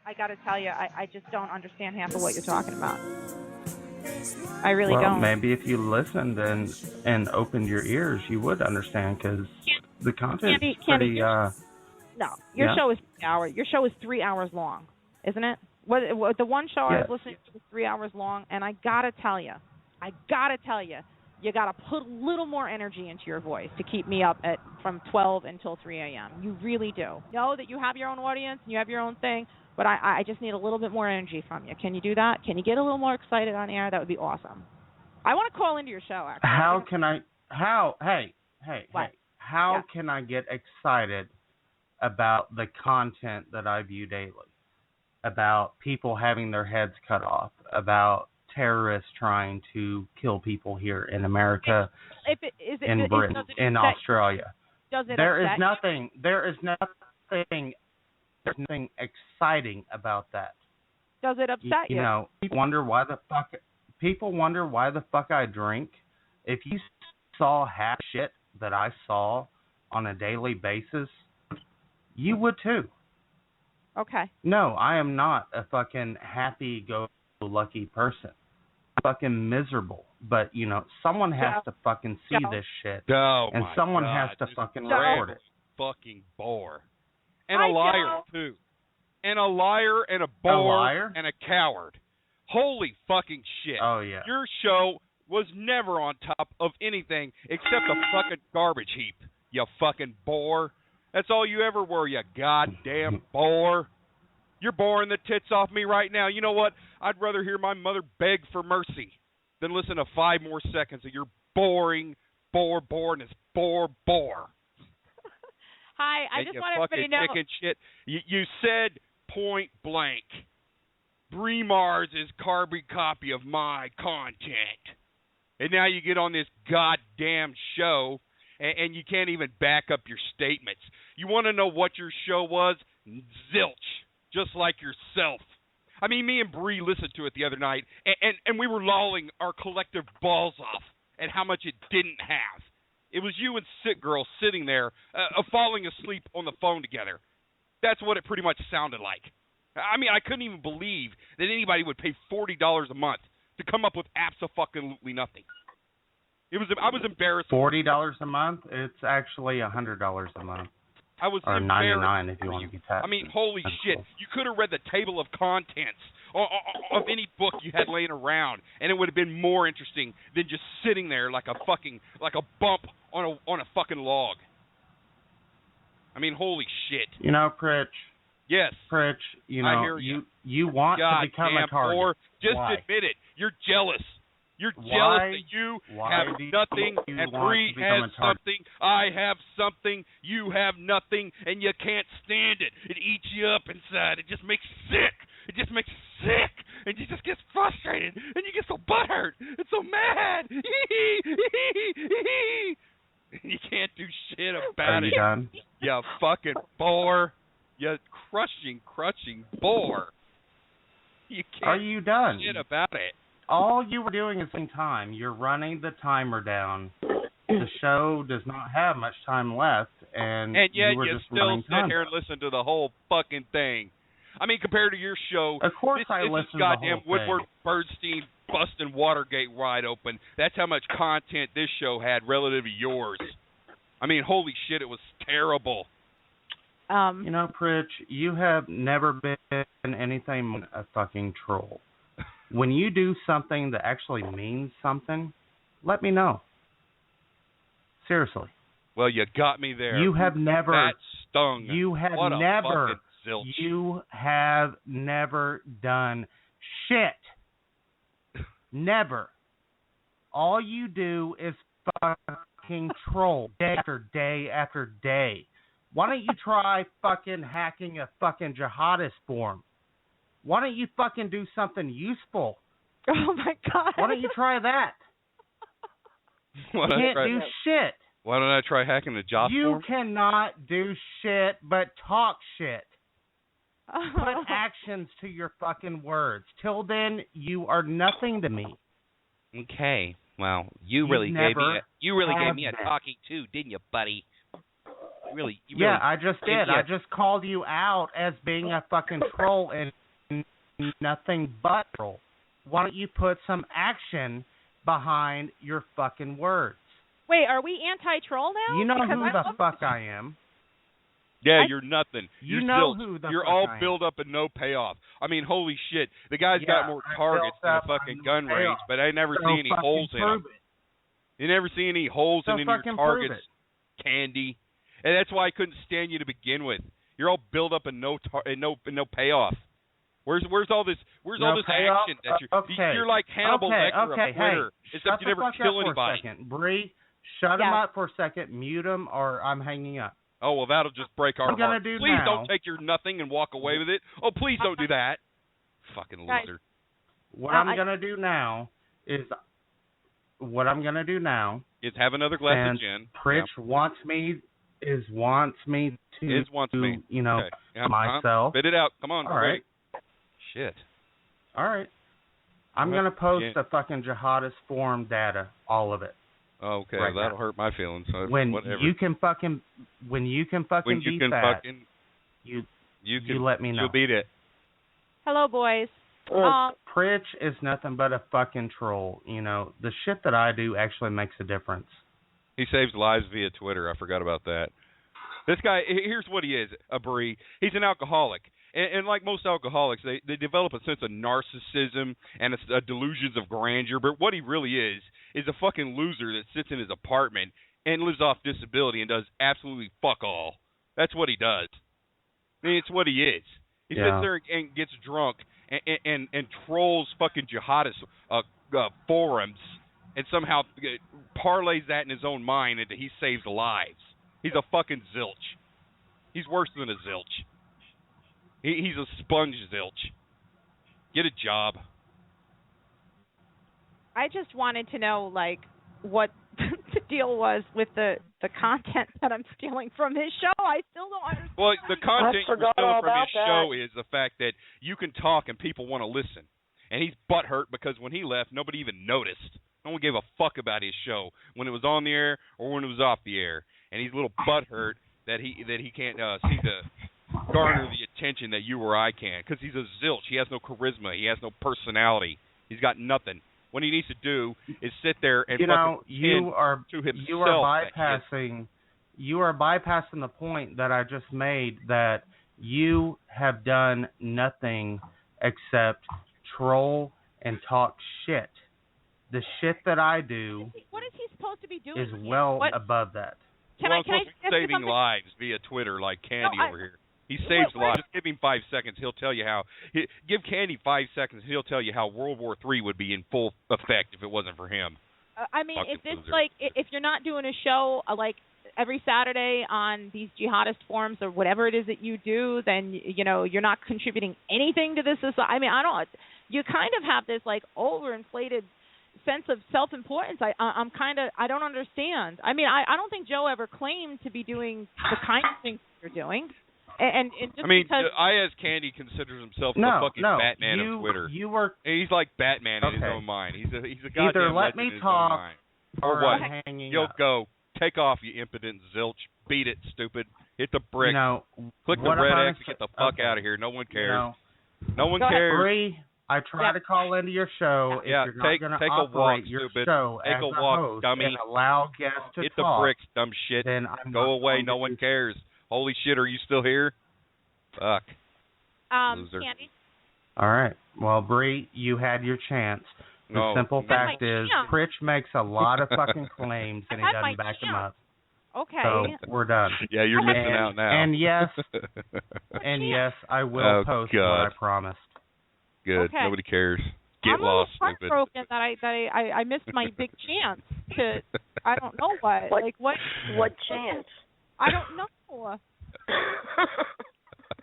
I got to tell you, I just don't understand half of what you're talking about. I really don't. Well, maybe if you listened and opened your ears, you would understand, because the content's pretty. No, your show is 3 hours. Your show is 3 hours long, isn't it? What the one show I was listening to was 3 hours long, and I gotta tell you, you gotta put a little more energy into your voice to keep me up from 12 until 3 a.m. You really do. Know that you have your own audience and you have your own thing, but I just need a little bit more energy from you. Can you do that? Can you get a little more excited on air? That would be awesome. I want to call into your show, actually. How can I get excited about the content that I view daily? About people having their heads cut off, about terrorists trying to kill people here in America, in Britain, in Australia. There is nothing exciting about that. Does it upset you? You know, people wonder why the fuck I drink. If you saw half shit that I saw on a daily basis, you would too. Okay. No, I am not a fucking happy-go-lucky person. I'm fucking miserable. But, you know, someone has to fucking see this shit. And someone has to fucking record it. Fucking bore. And a liar, too. And a liar and a bore and a coward. Holy fucking shit. Oh, yeah. Your show was never on top of anything except a fucking garbage heap, you fucking bore. That's all you ever were, you goddamn bore. You're boring the tits off me right now. You know what? I'd rather hear my mother beg for mercy than listen to 5 more seconds of your boring, boreness, bore. Hi, I just want everybody to know. Chicken shit. You said point blank, Bree Mars is carbon copy of my content. And now you get on this goddamn show and you can't even back up your statements. You want to know what your show was? Zilch, just like yourself. I mean, me and Bree listened to it the other night, and we were lolling our collective balls off at how much it didn't have. It was you and Sick Girl sitting there, falling asleep on the phone together. That's what it pretty much sounded like. I mean, I couldn't even believe that anybody would pay $40 a month to come up with absolutely nothing. I was embarrassed. $40 a month? It's actually $100 a month. I was or embarrassed. $99 if you want to be taxed. I mean, holy shit! Cool. You could have read the table of contents of any book you had laying around, and it would have been more interesting than just sitting there like a bump on a fucking log. I mean, holy shit! You know, Prich. Yes. Prich, you know, I hear you want to become a target. Or just Why? admit it. You're jealous. You're jealous that you have nothing and Bree has something. I have something. You have nothing, and you can't stand it. It eats you up inside. It just makes you sick. It just makes you sick, and you just get frustrated, and you get so butthurt and so mad. You can't do shit about it. Are you done? You fucking bore. You crushing bore. You can't Are you done? do shit about it. All you were doing is in time. You're running the timer down. The show does not have much time left, and yet you were you just still running sit time. here and listen to the whole fucking thing. I mean, compared to your show, of course this I is listen to the goddamn whole Woodward thing. Birdstein busting Watergate wide open. That's how much content this show had relative to yours. I mean, holy shit, it was terrible. You know, Prich, you have never been anything but a fucking troll. When you do something that actually means something, let me know. Seriously. Well, you got me there. You have never. That stung. You have what never. A fucking zilch. You have never done shit. Never. All you do is fucking troll day after day after day. Why don't you try fucking hacking a fucking jihadist form? Why don't you fucking do something useful? Oh, my God. Why don't you try that? You can't do shit. Why don't I try hacking the job You form? cannot do shit but talk shit. Put actions to your fucking words. Till then, you are nothing to me. Okay. Well, you really gave me a talking to, didn't you, buddy? really. Yeah, I just did. I just called you out as being a fucking troll and nothing but troll. Why don't you put some action behind your fucking words? Wait, are we anti-troll now? You know who the fuck I am. Yeah, you're nothing. You're who the You're all built up and no payoff. I mean, holy shit. The guy's got more targets than a fucking gun range, but I never see any holes in them. You never see any holes in any of your targets, Candy. And that's why I couldn't stand you to begin with. You're all built up and no payoff. Where's all this? Where's all this action that you're like Hannibal Lecter of Twitter, except you never kill anybody. Bree, shut him up for a second. Mute him, or I'm hanging up. Oh well, that'll just break our heart. Please don't take your nothing and walk away with it. Oh, please don't do that. Fucking loser. What I'm gonna do now is have another glass of gin. Prich wants me to you know, myself. Spit it out. Come on. All right. Shit. All right. I'm going to post the fucking jihadist forum data, all of it. Okay, that'll hurt my feelings. So whatever. You can fucking you let me know. You'll beat it. Hello, boys. Prich is nothing but a fucking troll. You know, the shit that I do actually makes a difference. He saves lives via Twitter. I forgot about that. This guy, here's what he is, Bree. He's an alcoholic. And like most alcoholics, they develop a sense of narcissism and a delusions of grandeur. But what he really is a fucking loser that sits in his apartment and lives off disability and does absolutely fuck all. That's what he does. I mean, it's what he is. He sits there and gets drunk and trolls fucking jihadist forums and somehow parlays that in his own mind into he saves lives. He's a fucking zilch. He's worse than a zilch. He's a sponge zilch. Get a job. I just wanted to know, like, what the deal was with the content that I'm stealing from his show. I still don't understand. Well, the content you're stealing from his show is the fact that you can talk and people want to listen. And he's butthurt because when he left, nobody even noticed. No one gave a fuck about his show when it was on the air or when it was off the air. And he's a little butthurt that he can't see the garner the attention that you or I can, because he's a zilch. He has no charisma. He has no personality. He's got nothing. What he needs to do is sit there and you are bypassing the point that I just made, that you have done nothing except troll and talk shit. The shit that I do what is he supposed to be doing is above that. Can I saving lives via Twitter like Candy over here. He saves lives. Just give him 5 seconds. He'll tell you how. Give Candy 5 seconds. He'll tell you how World War III would be in full effect if it wasn't for him. I mean, if it's like, if you're not doing a show like every Saturday on these jihadist forums or whatever it is that you do, then you're not contributing anything to this. I mean, you kind of have this like overinflated sense of self-importance. I don't understand. I mean, I don't think Joe ever claimed to be doing the kind of things you're doing. And just because I, as Candy, considers himself the fucking Batman of Twitter. He's like Batman in his own mind. He's a goddamn legend in his own mind. Or what? You'll go. Take off, you impotent zilch. Beat it, stupid. Hit the brick. Click the red X and get the fuck out of here. No one cares. No one cares. Bree, I try to call into your show. If you're not going to operate your show as a host dummy. And allow guests to hit talk, the bricks, dumb shit. Then I'm go away. No one cares. Holy shit, are you still here? Fuck. Loser. Candy. All right. Well, Bree, you had your chance. The simple fact is, Prich makes a lot of fucking claims and he doesn't back them up. Okay. So we're done. Yeah, you're missing out now. And yes, I will post what I promised. Good. Okay. Nobody cares. Get I'm lost, stupid. stupid. I'm that I missed my big chance to. I don't know what. Like what? What chance? I don't know.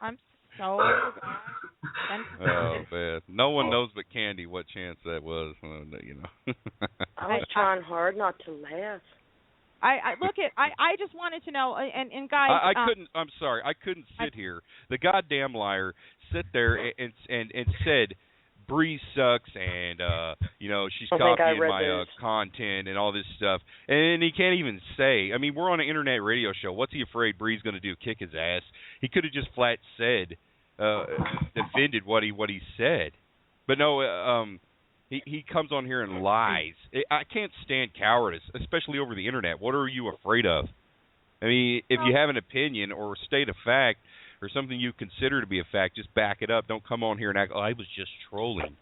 I'm so. Oh man, no one knows but Candy what chance that was. I was trying hard not to laugh. I just wanted to know, and guys, I couldn't. I'm sorry, I couldn't sit here. The goddamn liar sit there and said Bree sucks, and she's copying my content and all this stuff. And he can't even say. I mean, we're on an internet radio show. What's he afraid Bree's going to do? Kick his ass? He could have just flat said, defended what he said. But no, he comes on here and lies. I can't stand cowardice, especially over the internet. What are you afraid of? I mean, if you have an opinion or state a fact or something you consider to be a fact, just back it up. Don't come on here and act, I was just trolling.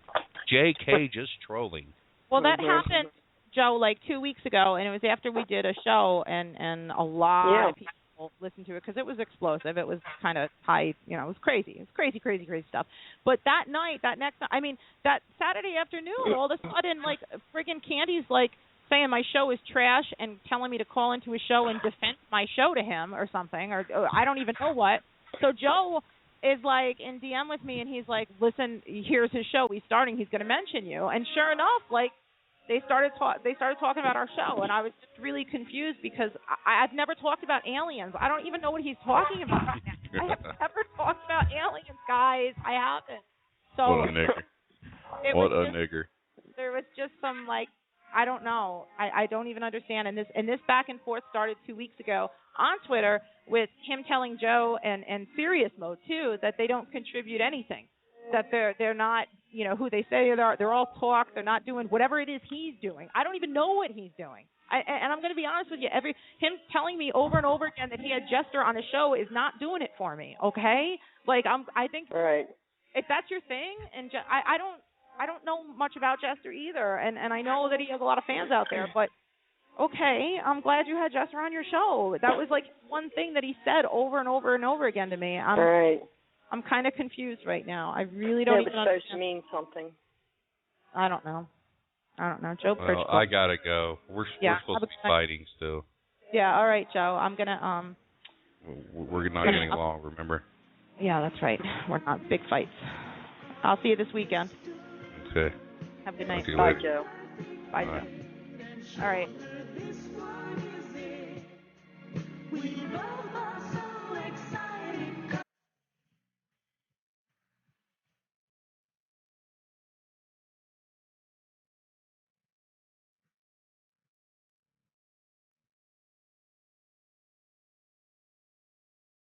JK, just trolling. Well, that happened, Joe, like 2 weeks ago, and it was after we did a show, and a lot of people listened to it because it was explosive. It was kind of high, it was crazy. It was crazy stuff. But that night, that Saturday afternoon, all of a sudden, like, friggin' Candy's like, saying my show is trash and telling me to call into a show and defend my show to him or something, or I don't even know what. So Joe is like in DM with me, and he's like, listen, here's his show. He's starting. He's going to mention you. And sure enough, like, they started talking about our show, and I was just really confused because I've never talked about aliens. I don't even know what he's talking about. I have never talked about aliens, guys. I haven't. So what a nigger. What a nigger. There was just some, like, I don't know. I don't even understand. And this back and forth started 2 weeks ago on Twitter with him telling Joe and Serious Mode too that they don't contribute anything, that they're not who they say they are. They're all talk. They're not doing whatever it is he's doing. I don't even know what he's doing. And I'm going to be honest with you. Him telling me over and over again that he had Jester on his show is not doing it for me. Okay, like I think if that's your thing, and I don't know much about Jester either, and I know that he has a lot of fans out there, but okay, I'm glad you had Jester on your show. That was like one thing that he said over and over and over again to me. I'm kind of confused right now. I really don't even understand. It's supposed to mean something. I don't know. Joe Prich. Well, I gotta go. We're supposed to be fighting still. Yeah, all right, Joe. I'm gonna We're not getting along, remember? Yeah, that's right. We're not big fights. I'll see you this weekend. Okay. Have a good night. Bye, Joe. Bye, Joe. All right.